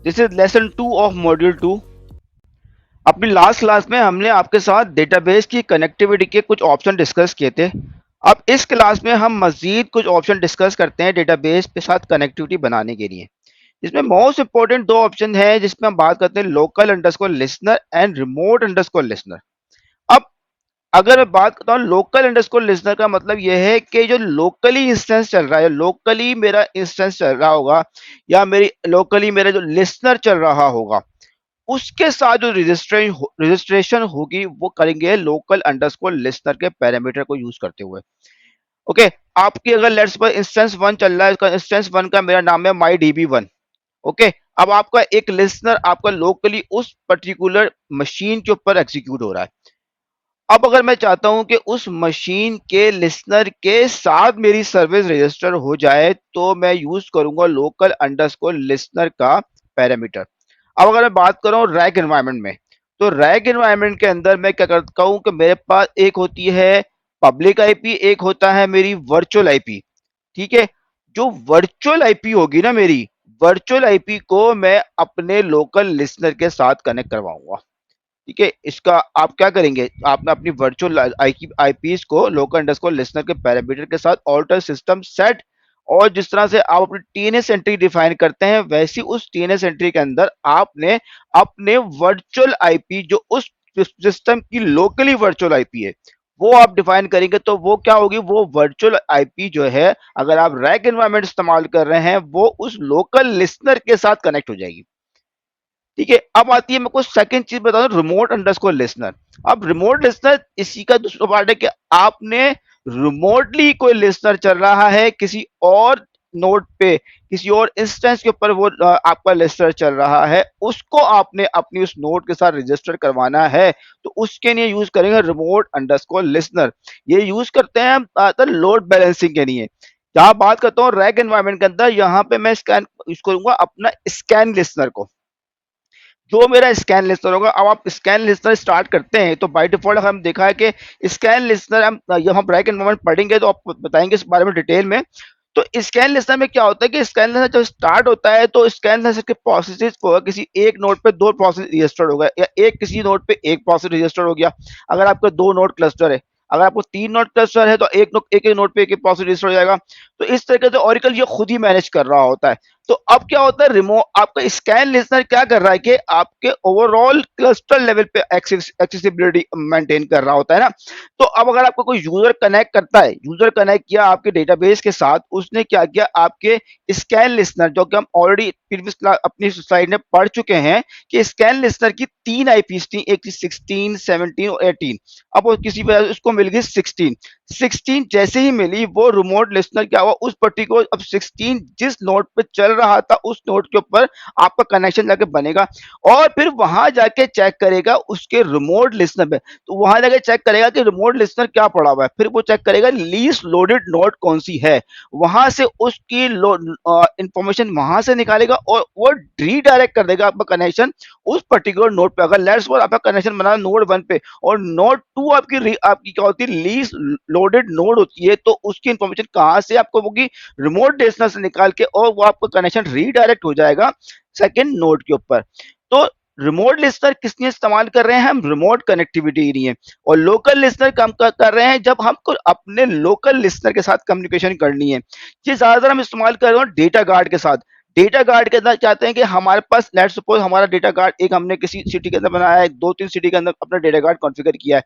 This is lesson 2 of module 2। अपनी last class में हमने आपके साथ डेटाबेस की कनेक्टिविटी के कुछ ऑप्शन डिस्कस किए थे। अब इस क्लास में हम मजीद कुछ ऑप्शन डिस्कस करते हैं डेटाबेस के साथ कनेक्टिविटी बनाने के लिए। इसमें मोस्ट इंपॉर्टेंट दो ऑप्शन है जिसमें हम बात करते हैं local underscore listener and remote underscore listener. अब अगर मैं बात करता हूँ लोकल अंडरस्कोर लिसनर का मतलब यह है कि जो लोकली इंस्टेंस चल रहा है, लोकली मेरा इंस्टेंस चल रहा होगा या मेरी लोकली मेरा जो लिसनर चल रहा होगा, उसके साथ जो रजिस्ट्रेशन होगी वो करेंगे लोकल अंडरस्कोर लिसनर के पैरामीटर को यूज करते हुए। ओके, आपकी अगर लेट्स पर इंस्टेंस 1 चल रहा है, इसका इंस्टेंस 1 का मेरा नाम है माई db1। ओके, अब आपका एक लिसनर आपका लोकली उस पर्टिकुलर मशीन के ऊपर एग्जीक्यूट हो रहा है। अब अगर मैं चाहता हूं कि उस मशीन के लिसनर के साथ मेरी सर्विस रजिस्टर हो जाए तो मैं यूज करूंगा लोकल अंडरस्कोर लिसनर का पैरामीटर। अब अगर मैं बात करूं रैक एनवायरनमेंट में, तो रैक एनवायरनमेंट के अंदर मैं क्या करता हूं कि मेरे पास एक होती है पब्लिक आईपी, एक होता है मेरी वर्चुअल आईपी। ठीक है, जो वर्चुअल आईपी होगी ना मेरी, वर्चुअल आईपी को मैं अपने लोकल लिसनर के साथ कनेक्ट करवाऊंगा। ठीक है, इसका आप क्या करेंगे, आपने अपनी वर्चुअल आईपीस को लोकल अंडरस्कोर लिसनर के पैरामीटर के साथ ऑल्टर सिस्टम सेट, और जिस तरह से आप अपनी टीएनएस एंट्री डिफाइन करते हैं वैसी उस टीएनएस एंट्री के अंदर आपने अपने वर्चुअल आईपी जो उस सिस्टम की लोकली वर्चुअल आईपी है वो आप डिफाइन करेंगे। तो वो क्या होगी, वो वर्चुअल आईपी जो है अगर आप रैक एनवायरनमेंट इस्तेमाल कर रहे हैं वो उस लोकल लिसनर के साथ कनेक्ट हो जाएगी। ठीक है, अब आती है मेरे को सेकंड चीज बता दो, रिमोट अंडरस्कोर लिसनर। अब रिमोट लिसनर इसी का दूसरा पार्ट है कि आपने रिमोटली कोई लिसनर चल रहा है किसी और नोड पे, किसी और इंस्टेंस के ऊपर वो आपका लिसनर चल रहा है, उसको आपने अपनी उस नोड के साथ रजिस्टर करवाना है तो उसके लिए यूज करेंगे रिमोट अंडरस्कोर लिसनर। ये यूज करते हैं हम लोड बैलेंसिंग के लिए। जहां बात करता हूँ रैक एनवायरनमेंट के अंदर, यहाँ पे मैं स्कैन यूज करूंगा अपना स्कैन लिसनर को, जो मेरा स्कैन लिस्टर होगा। अब आप स्कैन लिस्टर स्टार्ट करते हैं तो बाय डिफॉल्ट हम देखा है कि स्कैन लिस्टर हम यहाँ ब्रेक एनवायरनमेंट पढ़ेंगे तो आप बताएंगे इस बारे में डिटेल में। तो स्कैन लिस्टर में क्या होता है कि स्कैन लिस्टर जब स्टार्ट होता है तो स्कैन लिस्टर के प्रोसेसेस को किसी एक नोड पे दो प्रोसेस रजिस्टर्ड होगा या एक किसी नोड पे एक प्रोसेस रजिस्टर्ड हो गया। अगर आपका दो नोड क्लस्टर है, अगर आपको तीन नोड क्लस्टर है तो एक नोड पे एक प्रोसेस रजिस्टर हो जाएगा। तो इस तरीके से ओरेकल ये खुद ही मैनेज कर रहा होता है। तो अब क्या होता है, रिमोट आपका स्कैन लिस्नर क्या कर रहा है कि आपके ओवरऑल क्लस्टर लेवल पे एक्सेसिबिलिटी मेंटेन कर रहा होता है ना। तो अब अगर आपको कोई यूजर कनेक्ट करता है, यूजर कनेक्ट किया आपके डेटाबेस के साथ, उसने क्या किया आपके स्कैन लिस्नर, जो कि हम ऑलरेडी प्रीवियस अपनी स्लाइड में पढ़ चुके हैं कि स्कैन लिस्नर की तीन आईपीस थी, एक थी 16, 17 और 18। अब वो किसी वजह से उसको मिल गई 16। 16 जैसे ही मिली वो रिमोट लिस्नर क्या हुआ, उस पर्टिकुलर अब 16 जिस नोड पे चल रहा था उस नोड के ऊपर आपका कनेक्शन जाके बनेगा और फिर वहां जाके चेक करेगा उसके रिमोट लिस्नर पे। तो वहां जाके चेक करेगा कि रिमोट लिस्नर क्या पड़ा हुआ है, फिर वो चेक करेगा लीस्ट लोडेड नोड कौन सी है, वहां से उसकी इंफॉर्मेशन वहां से निकालेगा और वो रीडायरेक्ट कर देगा आपका कनेक्शन उस पर्टिकुलर नोड पे। अगर लेट्स सपोज आपका कनेक्शन बना नोड 1 पे और नोड 2 आपकी क्या होती है, लीस्ट लोडेड नोड होती है, तो उसकी इंफॉर्मेशन कहां से आपको होगी, रिमोट लिस्नर से निकाल के, और वो आपका कनेक्शन रीडायरेक्ट हो जाएगा सेकंड नोड के ऊपर। तो रिमोट लिस्नर किस लिए इस्तेमाल कर रहे हैं हम, रिमोट कनेक्टिविटी के लिए। और लोकल लिस्नर काम कर रहे हैं जब हमको अपने लोकल लिस्नर के साथ कम्युनिकेशन करनी है। ये ज्यादातर हम इस्तेमाल कर रहे हैं डेटा गार्ड के साथ। डेटा गार्ड के अंदर चाहते हैं कि हमारे पास लेट सपोज हमारा डेटा गार्ड एक हमने किसी सिटी के अंदर बनाया है, दो तीन सिटी के अंदर अपना डेटा गार्ड कॉन्फ़िगर किया है।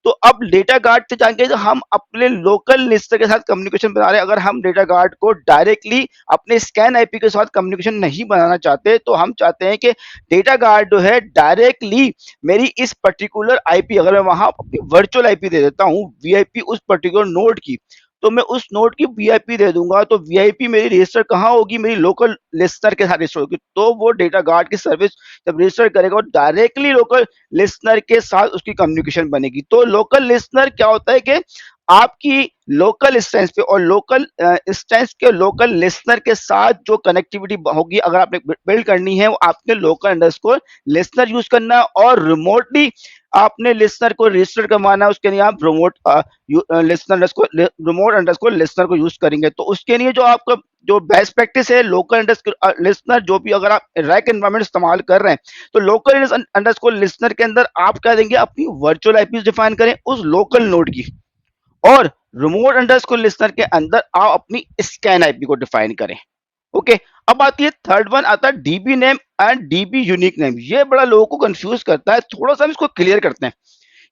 तो अब डेटा गार्ड से जाके तो हम अपने लोकल लिस्टर के साथ कम्युनिकेशन बना रहे हैं। अगर हम डेटा गार्ड को डायरेक्टली अपने स्कैन आईपी के साथ कम्युनिकेशन नहीं बनाना चाहते तो हम चाहते हैं कि डेटा गार्ड जो है डायरेक्टली मेरी इस पर्टिकुलर आईपी, अगर मैं वहां अपनी वर्चुअल आईपी दे देता हूँ वीआईपी उस पर्टिकुलर नोड की, तो मैं उस नोड की वीआईपी दे दूंगा तो वीआईपी मेरी रजिस्टर कहाँ होगी, मेरी लोकल लिस्टर के साथ रजिस्टर होगी। तो वो डेटा गार्ड की सर्विस जब रजिस्टर करेगा और डायरेक्टली लोकल लिस्नर के साथ उसकी कम्युनिकेशन बनेगी। तो लोकल लिस्नर क्या होता है कि आपकी लोकल इंस्टेंस पे और लोकल इंस्टेंस के लोकल लिस्नर के साथ जो कनेक्टिविटी होगी अगर आपने बिल्ड करनी है वो आपने लोकल अंडरस्कोर लिस्नर यूज करना है। और रिमोटली आपने लिसनर को रजिस्टर करवाना है, उसके लिए आप रिमोट अंडरस्कोर लिसनर को यूज करेंगे। तो उसके लिए जो आपका जो बेस्ट प्रैक्टिस है, लोकल अंडरस्कोर लिसनर, जो भी अगर आप रैक एनवायरमेंट इस्तेमाल कर रहे हैं तो लोकल अंडरस्कोर लिसनर के अंदर आप क्या देंगे, अपनी वर्चुअल आईपी डिफाइन करें उस लोकल नोड की, और रिमोट अंडरस्कोर लिसनर के अंदर आप अपनी स्कैन आईपी को डिफाइन करें। ओके, अब आती है थर्ड वन, आता है dB name and dB unique name. ये बड़ा लोगों को कंफ्यूज करता है, थोड़ा सा हम इसको क्लियर करते हैं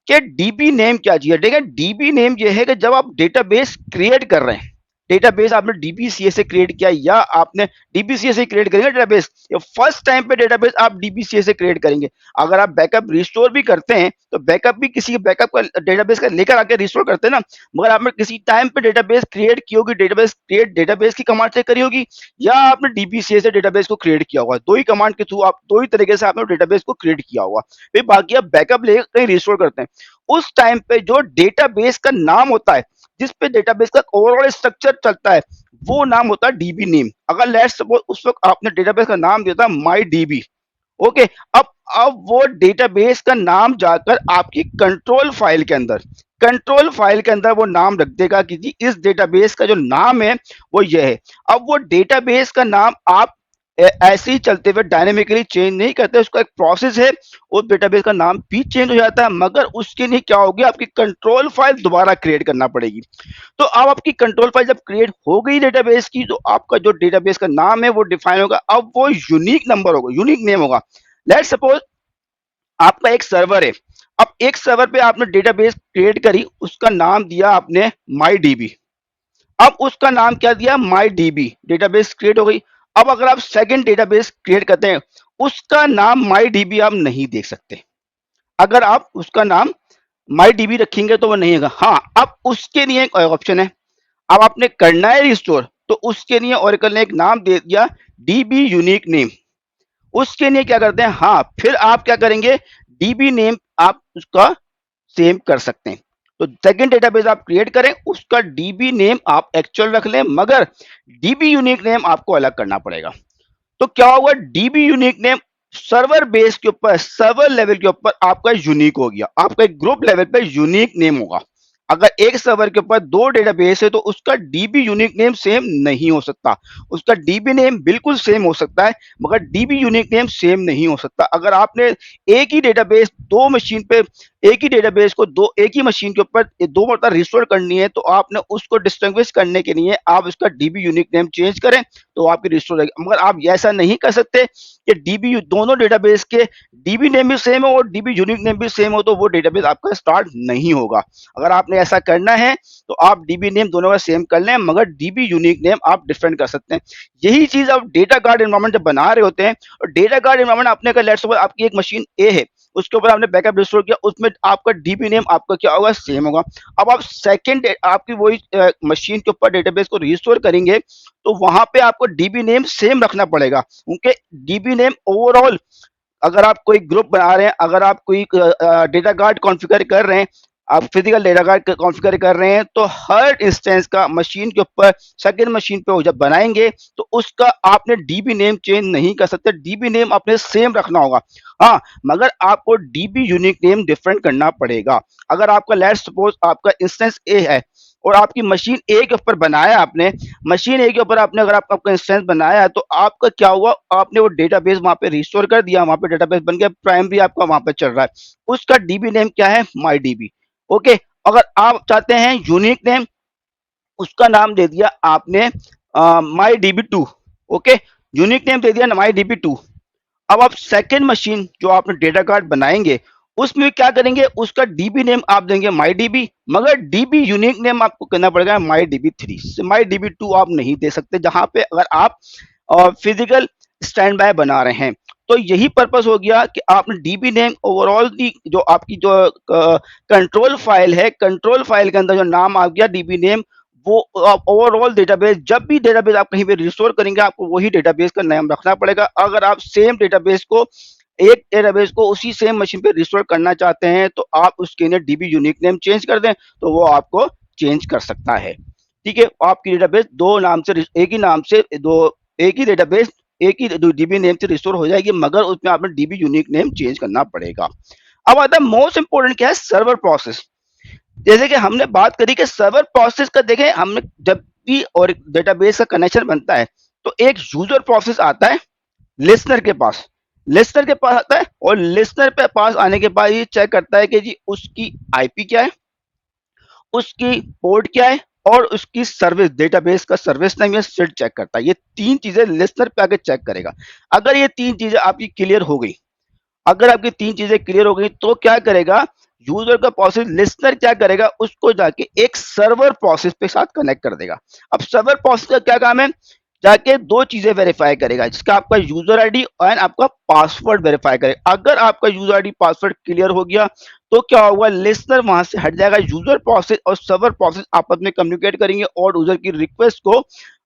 कि डीबी नेम क्या चीज है। ठीक है, डीबी नेम ये है कि जब आप डेटाबेस क्रिएट कर रहे हैं, डेटाबेस आपने डीबीसीए से क्रिएट किया या आपने डीबीसीए से क्रिएट करेंगे डेटाबेस, ये फर्स्ट टाइम पे डेटाबेस आप डीबीसीए से क्रिएट करेंगे। अगर आप बैकअप रिस्टोर भी करते हैं तो बैकअप भी किसी बैकअप का डेटाबेस का लेकर आके रिस्टोर करते हैं ना, मगर आपने किसी टाइम पे डेटाबेस क्रिएट की होगी, डेटाबेस क्रिएट डेटाबेस की कमांड से करी होगी, या आपने डीबीसीए से डेटाबेस को क्रिएट किया होगा। दो ही कमांड के थ्रू आप दो ही तरीके से आपने डेटाबेस को क्रिएट किया होगा। फिर बाकी आप बैकअप लेकर कहीं रिस्टोर करते हैं, उस टाइम पे जो डेटाबेस का नाम होता है, जिस पे डेटाबेस का ओवरऑल स्ट्रक्चर चलता है, वो नाम होता है डीबी नेम। अगर लेट्स सपोज उस वक्त आपने डेटाबेस का नाम दिया था माई डीबी, ओके, अब वो डेटाबेस का नाम जाकर आपकी कंट्रोल फाइल के अंदर वो नाम रख देगा कि जी इस डेटाबेस का जो नाम है वो ये है। अब वो डेटाबेस का नाम आप ऐसे ही चलते हुए डायनेमिकली चेंज नहीं करते, उसका एक प्रोसेस है, उस डेटाबेस का नाम भी चेंज हो जाता है, मगर उसके लिए क्या होगी, आपकी कंट्रोल फाइल दोबारा क्रिएट करना पड़ेगी। तो अब आपकी कंट्रोल फाइल जब क्रिएट हो गई डेटाबेस की, तो आपका जो डेटाबेस का नाम है वो डिफाइन होगा, अब वो यूनिक नंबर होगा, यूनिक नेम होगा। लेट्स सपोज आपका एक सर्वर है, अब एक सर्वर पे आपने डेटाबेस क्रिएट करी, उसका नाम दिया आपने माई डीबी। अब उसका नाम क्या दिया, माई डीबी, डेटाबेस क्रिएट हो गई। अब अगर आप सेकंड डेटाबेस क्रिएट करते हैं, उसका नाम माई डीबी आप नहीं देख सकते। अगर आप उसका नाम माई डीबी रखेंगे तो वो नहीं होगा। हाँ, अब उसके लिए एक ऑप्शन है, अब आपने करना है रिस्टोर, तो उसके लिए ओरेकल ने एक नाम दे दिया डीबी यूनिक नेम। उसके लिए क्या करते हैं, हाँ फिर आप क्या करेंगे, डीबी नेम आप उसका सेम कर सकते हैं। तो सेकंड डेटाबेस आप क्रिएट करें, उसका डीबी नेम आप एक्चुअल रख लें, मगर डीबी यूनिक नेम आपको अलग करना पड़ेगा। तो क्या होगा, dB unique name server base के ऊपर, सर्वर लेवल के ऊपर आपका यूनिक हो गया, आपका एक ग्रुप लेवल पे यूनिक नेम होगा। अगर एक सर्वर के ऊपर दो डेटाबेस है तो उसका डीबी यूनिक नेम सेम नहीं हो सकता, उसका डीबी नेम बिल्कुल सेम हो सकता है, मगर डीबी यूनिक नेम सेम नहीं हो सकता। अगर आपने एक ही डेटाबेस दो मशीन पे, एक ही डेटाबेस को दो एक ही मशीन के ऊपर दो मरतबा रिस्टोर करनी है, तो आपने उसको डिस्टिंग्विश करने के लिए आप उसका डीबी यूनिक नेम चेंज करें तो आपकी रिस्टोर रहेगी। मगर आप ऐसा नहीं कर सकते कि डीबी दोनों डेटाबेस के डीबी नेम भी सेम हो और डीबी यूनिक नेम भी सेम हो, तो वो डेटाबेस आपका स्टार्ट नहीं होगा। अगर आपने ऐसा करना है तो आप डीबी नेम दोनों का सेम कर लें, मगर डीबी यूनिक नेम आप डिफरेंट कर सकते हैं। यही चीज आप डेटा गार्ड एनवायरनमेंट जब बना रहे होते हैं, और डेटा गार्ड एनवायरनमेंट आपने का लेट्स सपोज आपकी एक मशीन ए है, उसके ऊपर आपने बैकअप रिस्टोर किया, उसमें आपका डीबी नेम आपका क्या होगा, सेम होगा। अब आप सेकंड आपकी वही मशीन के ऊपर डेटाबेस को रिस्टोर करेंगे, तो वहां पे आपको डीबी नेम सेम रखना पड़ेगा, क्योंकि डीबी नेम ओवरऑल, अगर आप कोई ग्रुप बना रहे हैं, अगर आप कोई डेटा गार्ड कॉन्फ़िगर कर रहे हैं, आप फिजिकल डेटा गार्ड कॉन्फ़िगर कर रहे हैं, तो हर इंस्टेंस का मशीन के ऊपर सेकंड मशीन पे जब बनाएंगे तो उसका आपने डीबी नेम चेंज नहीं कर सकते, डीबी नेम आपने सेम रखना होगा। हाँ, मगर आपको डीबी यूनिक नेम डिफरेंट करना पड़ेगा। अगर आपका लेट्स सपोज आपका इंस्टेंस ए है और आपकी मशीन ए के ऊपर बनाया आपने, मशीन ए के ऊपर आपने अगर आपका इंस्टेंस बनाया है, तो आपका क्या हुआ, आपने वो डेटाबेस वहां पे रिस्टोर कर दिया, वहां पे डेटाबेस बन गया, प्राइमरी आपका वहां पे चल रहा है, उसका डीबी नेम क्या है, माई डीबी। ओके, अगर आप चाहते हैं यूनिक नेम, उसका नाम दे दिया आपने my DB two. Okay, unique name दे दिया माई डीबी टू। अब आप सेकंड मशीन जो आपने डेटा कार्ड बनाएंगे, उसमें क्या करेंगे, उसका डीबी नेम आप देंगे माई डीबी, मगर डीबी यूनिक नेम आपको करना पड़ेगा my DB three, my DB to आप नहीं दे सकते, जहां पे अगर आप फिजिकल स्टैंड बाय बना रहे हैं। तो यही पर्पस हो गया कि आपने डीबी नेम ओवरऑल की जो आपकी जो कंट्रोल फाइल है, कंट्रोल फाइल के अंदर जो नाम आ गया डीबी नेम, वो ओवरऑल डेटाबेस, जब भी डेटाबेस आप कहीं पे रिस्टोर करेंगे आपको वही डेटाबेस का नाम रखना पड़ेगा। अगर आप सेम डेटाबेस को, एक डेटाबेस को उसी सेम मशीन पे रिस्टोर करना चाहते हैं, तो आप उसके लिए डीबी यूनिक नेम चेंज कर दें तो वो आपको चेंज कर सकता है। ठीक है, आपकी डेटाबेस दो नाम से, एक ही नाम से दो, एक ही डेटाबेस एक ही डीबी नेम से रिस्टोर हो जाएगी, मगर उसमें आपने डीबी यूनिक नेम चेंज करना पड़ेगा। अब आता है मोस्ट इंपोर्टेंट क्या है, सर्वर प्रोसेस। जैसे कि हमने बात करी कि सर्वर प्रोसेस का देखें, हमने जब भी और डेटाबेस का कनेक्शन बनता है तो एक यूजर प्रोसेस आता है लिसनर के पास, लिसनर के पास आता है और लिसनर पे पास आने के बाद ये चेक करता है कि जी उसकी आईपी क्या है, उसकी पोर्ट क्या है और उसकी सर्विस, डेटाबेस का सर्विस नेम या सिट चेक करता है। ये तीन चीजें लिसनर पे आके चेक करेगा। अगर ये तीन चीजें आपकी क्लियर हो गई, अगर आपकी तीन चीजें क्लियर हो गई तो क्या करेगा यूजर का प्रोसेस, लिसनर क्या करेगा उसको जाके एक सर्वर प्रोसेस के साथ कनेक्ट कर देगा। अब सर्वर प्रोसेस का क्या काम है, जाके दो चीजें वेरीफाई करेगा, जिसका आपका यूजर आईडी और आपका पासवर्ड वेरीफाई करेगा। अगर आपका यूजर आईडी पासवर्ड क्लियर हो गया तो क्या होगा, लिसनर वहां से हट जाएगा, यूजर प्रोसेस और सर्वर प्रोसेस आपस में कम्युनिकेट करेंगे और यूजर की रिक्वेस्ट को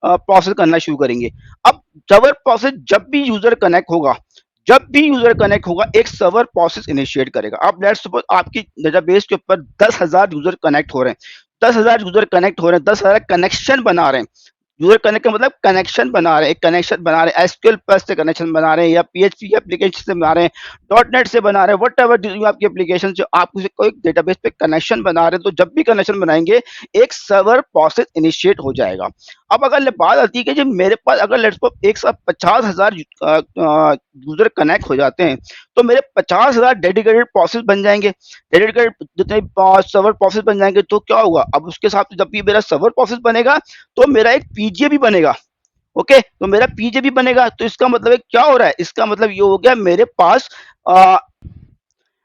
प्रोसेस करना शुरू करेंगे। अब सर्वर प्रोसेस जब भी यूजर कनेक्ट होगा, जब भी यूजर कनेक्ट होगा एक सर्वर प्रोसेस इनिशिएट करेगा। अब लेट्स सपोज आपकी डेटाबेस के ऊपर 10,000 यूजर कनेक्ट हो रहे हैं, 10,000 यूजर कनेक्ट हो रहे हैं, 10,000 कनेक्शन बना रहे हैं। यूजर कनेक्ट का मतलब कनेक्शन बना रहे हैं, एक कनेक्शन बना रहे हैं, एसक्यूएल प्लस से कनेक्शन बना रहे हैं या पीएचपी एप्लीकेशन से बना रहे हैं, डॉट नेट से बना रहे हैं, वट एवर आपकी एप्लीकेशन जो आप कोई डेटाबेस पे कनेक्शन बना रहे हैं, तो जब भी कनेक्शन बनाएंगे एक सर्वर प्रोसेस इनिशिएट हो जाएगा। अब अगर बात आती है कि जब मेरे पास अगर लेट्स सपोज एक साथ 50,000 यूजर कनेक्ट हो जाते हैं तो मेरे 50,000 डेडिकेटेड प्रोसेस बन जाएंगे। डेडिकेटेड जितने सर्वर प्रोसेस बन जाएंगे तो क्या होगा, अब उसके साथ जब भी मेरा सर्वर प्रोसेस बनेगा तो मेरा एक पीजे भी बनेगा। ओके, तो मेरा पीजे भी बनेगा, तो इसका मतलब क्या हो रहा है, इसका मतलब ये हो गया मेरे पास आ,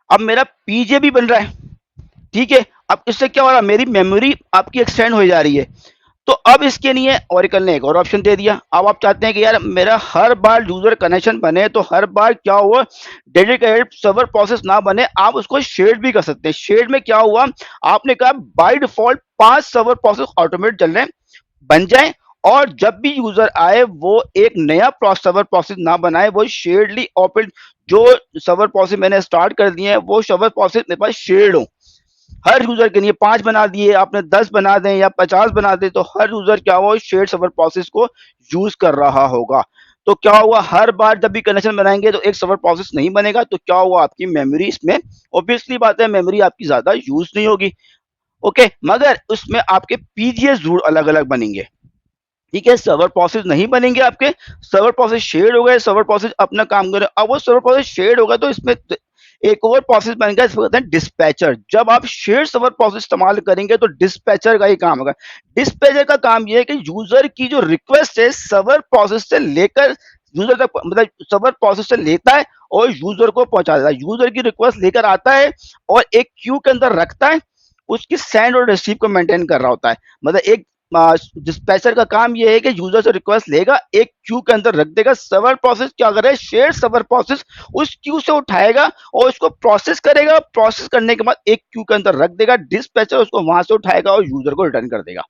अब मेरा पीजे भी बन रहा है। ठीक है, अब इससे क्या हो रहा है, मेरी मेमोरी आपकी एक्सटेंड हो जा रही है। तो अब इसके लिए ओरेकल ने एक और ऑप्शन दे दिया। अब आप चाहते हैं कि यार मेरा हर बार यूजर कनेक्शन बने तो हर बार क्या हुआ, डेडिकेटेड सर्वर प्रोसेस ना बने, आप उसको शेड भी कर सकते हैं। शेड में क्या हुआ, आपने कहा by default 5 server process automate चलने बन जाए और जब भी यूजर आए वो एक नया सर्वर प्रोसेस ना बनाए, वो शेयरली ओपन जो सर्वर प्रोसेस मैंने स्टार्ट कर दिए हैं वो सर्वर प्रोसेस मेरे पास शेयर्ड हो। हर यूजर के लिए 5 बना दिए आपने, 10 बना दें या 50 बना दें, तो हर यूजर क्या हुआ शेयर सर्वर प्रोसेस को यूज कर रहा होगा। तो क्या हुआ, हर बार जब भी कनेक्शन बनाएंगे तो एक सर्वर प्रोसेस नहीं बनेगा, तो क्या हुआ आपकी मेमोरी इसमें ऑब्वियसली बात है मेमोरी आपकी ज्यादा यूज नहीं होगी। ओके, मगर उसमें आपके पीजीएस जरूर अलग अलग बनेंगे। ठीक है, सर्वर प्रोसेस नहीं बनेंगे आपके, सर्वर प्रोसेस शेड हो गए, सर्वर प्रोसेस अपना काम करे। अब वो सर्वर प्रोसेस शेड होगा तो इसमें एक और प्रोसेस बनेगा, इसको कहते हैं डिस्पैचर। जब आप शेयर सर्वर प्रोसेस इस्तेमाल करेंगे तो डिस्पैचर का ही काम होगा। डिस्पैचर का काम यह है कि यूजर की जो रिक्वेस्ट है सर्वर प्रोसेस से लेकर यूजर तक, मतलब सर्वर प्रोसेस से लेता है और यूजर को पहुंचा देता है। यूजर की रिक्वेस्ट लेकर आता है और एक क्यू के अंदर रखता है, उसकी सेंड और रिसीव को मेंटेन कर रहा होता है। मतलब एक डिस्पैचर का काम यह है कि यूजर से रिक्वेस्ट लेगा, एक क्यू के अंदर रख देगा, सर्वर प्रोसेस क्या करे, शेयर सर्वर प्रोसेस उस क्यू से उठाएगा और उसको प्रोसेस करेगा, प्रोसेस करने के बाद एक क्यू के अंदर रख देगा, डिस्पैचर उसको वहां से उठाएगा और यूजर को रिटर्न कर देगा।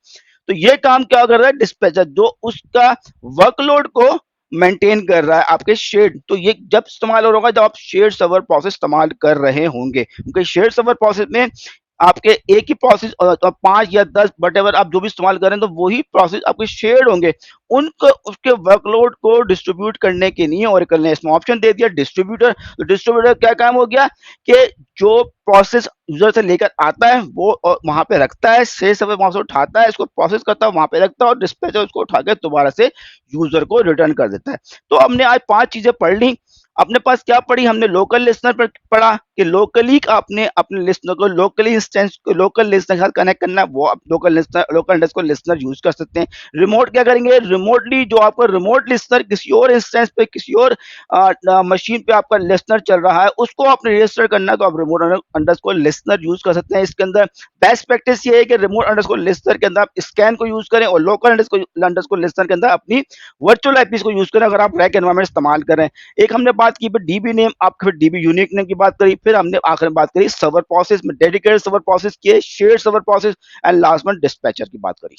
तो ये काम क्या कर रहा है डिस्पैचर, जो उसका वर्कलोड को मेंटेन कर रहा है आपके शेड। तो ये जब इस्तेमाल हो रहा होगा जब आप शेयर सर्वर प्रोसेस इस्तेमाल कर रहे होंगे, क्योंकि शेयर सर्वर प्रोसेस में आपके एक ही प्रोसेस 5 या 10 वटेवर आप जो भी इस्तेमाल करें तो वही प्रोसेस आपके शेयर्ड होंगे। उनको उसके वर्कलोड को डिस्ट्रीब्यूट करने के लिए ओरेकल ने इसमें ऑप्शन दे दिया डिस्ट्रीब्यूटर। तो डिस्ट्रीब्यूटर क्या काम हो गया कि जो प्रोसेस यूजर से लेकर आता है वो वहां पे रखता है, शेयर सर्वर वहां से उठाता है, इसको प्रोसेस करता है, वहां पे रखता है और डिस्पैचर उसको उठा के दोबारा से यूजर को रिटर्न कर देता है। तो हमने आज 5 चीजें पढ़ ली। अपने पास क्या पढ़ी हमने, लोकल लिसनर पर पढ़ा कि लोकली आपने अपने लिसनर को लोकली इंस्टेंस को लोकल लिसनर के साथ कनेक्ट करना है, वो आप लोकल अंडरस्कोर लिसनर यूज कर सकते हैं। रिमोट क्या करेंगे, रिमोटली जो आपका रिमोट लिसनर किसी और इंस्टेंस पे किसी और मशीन पे आपका लिसनर चल रहा है उसको आपने रजिस्टर करना है तो आप रिमोट अंडरस्कोर लिसनर यूज कर सकते हैं। इसके अंदर बेस्ट प्रैक्टिस ये है कि रिमोट अंडरस्कोर लिसनर के अंदर आप स्कैन को यूज करें और लोकल अंडरस्कोर लिसनर के अंदर अपनी वर्चुअल आईपीस को यूज करें अगर आप रैक एनवायरनमेंट इस्तेमाल करें। एक हमने बात की डीबी नेम, आपके फिर डीबी यूनिक नेम की बात करी, फिर हमने आखिर में बात करी सर्वर प्रोसेस में डेडिकेटेड सर्वर प्रोसेस की, shared server process and last में डिस्पैचर की बात करी।